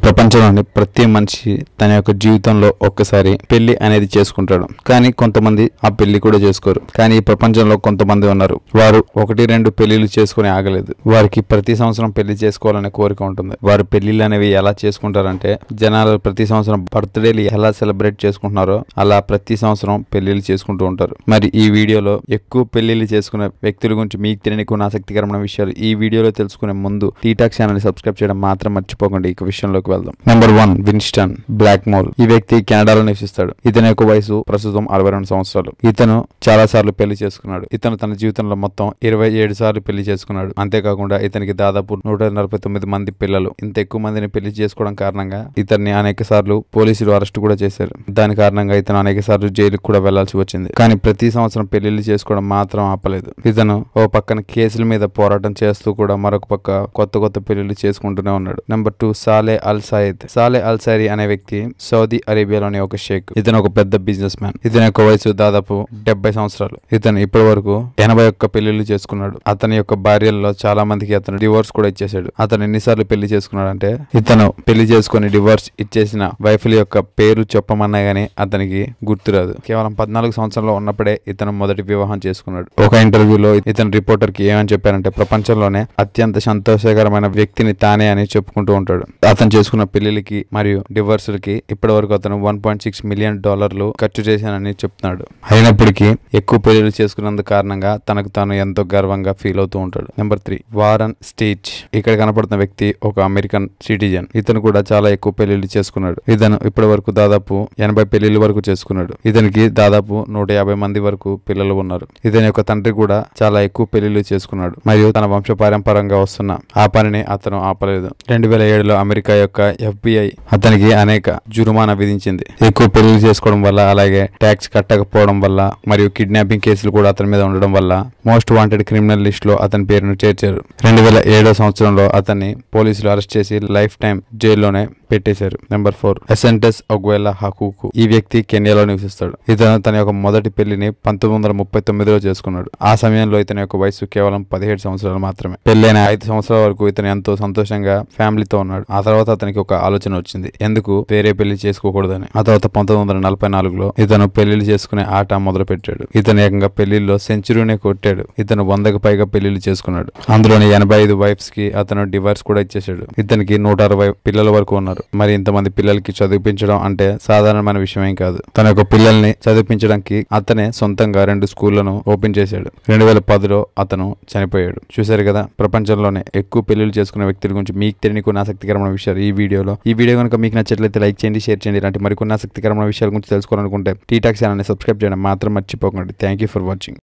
ప్రపంచంలోని ప్రతి మనిషి తన యొక్క జీవితంలో ఒక్కసారి పెళ్లి అనేది చేసుకుంటాడు. కానీ కొంతమంది ఆ పెళ్లి కూడా చేసుకోరు. కానీ ఈ ప్రపంచంలో కొంతమంది ఉన్నారు, వారు 1-2 పెళ్లిళ్ళు చేసుకుని ఆగలేదు. వారికి ప్రతి సంవత్సరం పెళ్లి చేసుకోవాలనే కోరిక ఉంటుంది. వారు పెళ్లిళ్ళు అనేవి ఎలా చేసుకుంటారంటే, జనాలు ప్రతి సంవత్సరం బర్త్డేలు ఎలా సెలబ్రేట్ చేసుకుంటున్నారో అలా ప్రతి సంవత్సరం పెళ్లిళ్ళు చేసుకుంటూ ఉంటారు. మరి ఈ వీడియోలో ఎక్కువ పెళ్లిళ్ళు చేసుకునే వ్యక్తుల గురించి మీకు తెలియని కొన్ని ఆసక్తికరమైన విషయాలు ఈ వీడియోలో తెలుసుకునే ముందు టీటాక్ ఛానల్ ని సబ్స్క్రైబ్ చేయడం మాత్రం మర్చిపోకండి. ఈ విషయంలోకి వెళ్దాం. Number 1, Winston Blackmore. ఈ వ్యక్తి కెనడాలో నివసిస్తాడు. ఇతని యొక్క వయసు ప్రస్తుతం 62 సంవత్సరాలు. ఇతను చాలా సార్లు పెళ్లి చేసుకున్నాడు. ఇతను తన జీవితంలో మొత్తం 27 సార్లు పెళ్లి చేసుకున్నాడు. అంతేకాకుండా ఇతనికి దాదాపు 149 మంది పిల్లలు. ఇంత ఎక్కువ మందిని పెళ్లి చేసుకోవడం కారణంగా ఇతన్ని అనేక సార్లు పోలీసులు అరెస్ట్ కూడా చేశారు. దాని కారణంగా ఇతను అనేక సార్లు జైలుకు కూడా వెళ్లాల్సి వచ్చింది. కానీ ప్రతి సంవత్సరం పెళ్లిళ్ళు చేసుకోవడం మాత్రం ఆపలేదు. ఇతను ఓ పక్కన కేసుల మీద పోరాటం చేస్తూ కూడా మరొక పక్క కొత్త పెళ్లిళ్ళు చేసుకుంటూనే ఉన్నాడు. నెంబర్ 2, సాలే అల్ సయద్. సాలే అల్ సైరీ అనే వ్యక్తి సౌదీ అరేబియాలోని ఒక షేక్. ఇతను ఒక పెద్ద బిజినెస్ మ్యాన్. ఇతని యొక్క వయసు దాదాపు 70 సంవత్సరాలు. ఇతను ఇప్పటి వరకు 81 పెళ్లిళ్ళు చేసుకున్నాడు. అతని యొక్క భార్యల్లో చాలా మందికి అతను డివోర్స్ కూడా ఇచ్చేసాడు. అతను ఎన్నిసార్లు పెళ్లి చేసుకున్నాడు అంటే, ఇతను పెళ్లి చేసుకుని డివోర్స్ ఇచ్చేసిన వైఫ్ల యొక్క పేరు చెప్పమన్నా గానీ అతనికి గుర్తురాదు. కేవలం 14 సంవత్సరంలో ఉన్నప్పుడే ఇతను మొదటి వివాహం చేసుకున్నాడు. ఒక ఇంటర్వ్యూలో ఇతను రిపోర్టర్ కి ఏమని చెప్పారంటే, ప్రపంచంలోనే అత్యంత సంతోషకరమైన వ్యక్తిని తానే అని చెప్పుకుంటూ ఉంటాడు. అతను చేసుకున్న పెళ్లికి మరియు డివోర్సులకి ఇప్పటి వరకు అతను $1.6 మిలియన్ ఖర్చు చేశానని చెప్తున్నాడు. అయినప్పటికీ ఎక్కువ పెళ్లిళ్ళు చేసుకున్నందుకు కారణంగా తనకు తాను ఎంతో గర్వంగా ఫీల్ అవుతూ ఉంటాడు. Number 3, Warren Stich. ఇక్కడ కనపడుతున్న వ్యక్తి ఒక అమెరికన్ సిటిజన్. ఇతను కూడా చాలా ఎక్కువ పెళ్లిళ్ళు చేసుకున్నాడు. ఇతను ఇప్పటి వరకు దాదాపు 80 పెళ్లిళ్ళ వరకు చేసుకున్నాడు. ఇతనికి దాదాపు 150 మంది వరకు పిల్లలు ఉన్నారు. ఇతని యొక్క తండ్రి కూడా చాలా ఎక్కువ పెళ్లిళ్ళు చేసుకున్నాడు మరియు తన వంశ పారంపరంగా వస్తున్న ఆ పనిని అతను ఆపలేదు. 2007లో అమెరికా యొక్క FBI అతనికి అనేక జురుమానా విధించింది. ఎక్కువ పెళ్లి చేసుకోవడం వల్ల, అలాగే ట్యాక్స్ కట్టకపోవడం వల్ల మరియు కిడ్నాపింగ్ కేసులు కూడా అతని మీద ఉండడం వల్ల మోస్ట్ వాంటెడ్ క్రిమినల్ లిస్ట్ లో అతని పేరును చేర్చారు. 2007 సంవత్సరంలో అతన్ని పోలీసులు అరెస్ట్ చేసి లైఫ్ టైం జైల్లోనే పెట్టేశారు. నెంబర్ 4, ఎసెంటెస్ ఒగ్వెలా హకూకు. ఈ వ్యక్తి కెన్యాలో నివసిస్తాడు. ఇతను తన యొక్క మొదటి పెళ్లిని 1939లో చేసుకున్నాడు. ఆ సమయంలో ఇతని యొక్క వయసు కేవలం 17 సంవత్సరాలు మాత్రమే. పెళ్లైన 5 సంవత్సరాల వరకు ఇతను ఎంతో సంతోషంగా ఫ్యామిలీతో ఉన్నాడు. ఆ తర్వాత అతనికి ఒక ఆలోచన వచ్చింది, ఎందుకు వేరే పెళ్లి చేసుకోకూడదని. ఆ తర్వాత 1944లో ఇతను పెళ్లిళ్ళు చేసుకునే ఆట మొదలు పెట్టాడు. ఇతను ఏకంగా పెళ్లిల్లో సెంచరీనే కొట్టాడు. ఇతను 100కు పైగా పెళ్లిళ్ళు చేసుకున్నాడు. అందులోని 85 వైఫ్స్ కి అతను డివోర్స్ కూడా ఇచ్చేసాడు. ఇతనికి 160 పిల్లల వరకు ఉన్నారు. మరి ఇంతమంది పిల్లలకి చదివించడం అంటే సాధారణమైన విషయం ఏం కాదు. తన యొక్క పిల్లల్ని చదివించడానికి అతనే సొంతంగా 2 స్కూళ్లను ఓపెన్ చేశాడు. 2010లో అతను చనిపోయాడు. చూశారు కదా, ప్రపంచంలోనే ఎక్కువ పెళ్లిళ్ళు చేసుకునే వ్యక్తుల గురించి మీకు తెలియని కొన్ని ఆసక్తికరమైన విషయాలు ఈ వీడియోలో. ఈ వీడియో కనుక మీకు నచ్చట్లయితే లైక్ చేయండి, షేర్ చేయండి. ఇలాంటి మరికొన్ని ఆసక్తికరమైన విషయాల గురించి తెలుసుకోవాలనుకుంటే టీటాక్ ఛానల్ ని సబ్స్క్రైబ్ చేయడం మాత్రం మర్చిపోకండి. Thank you for watching.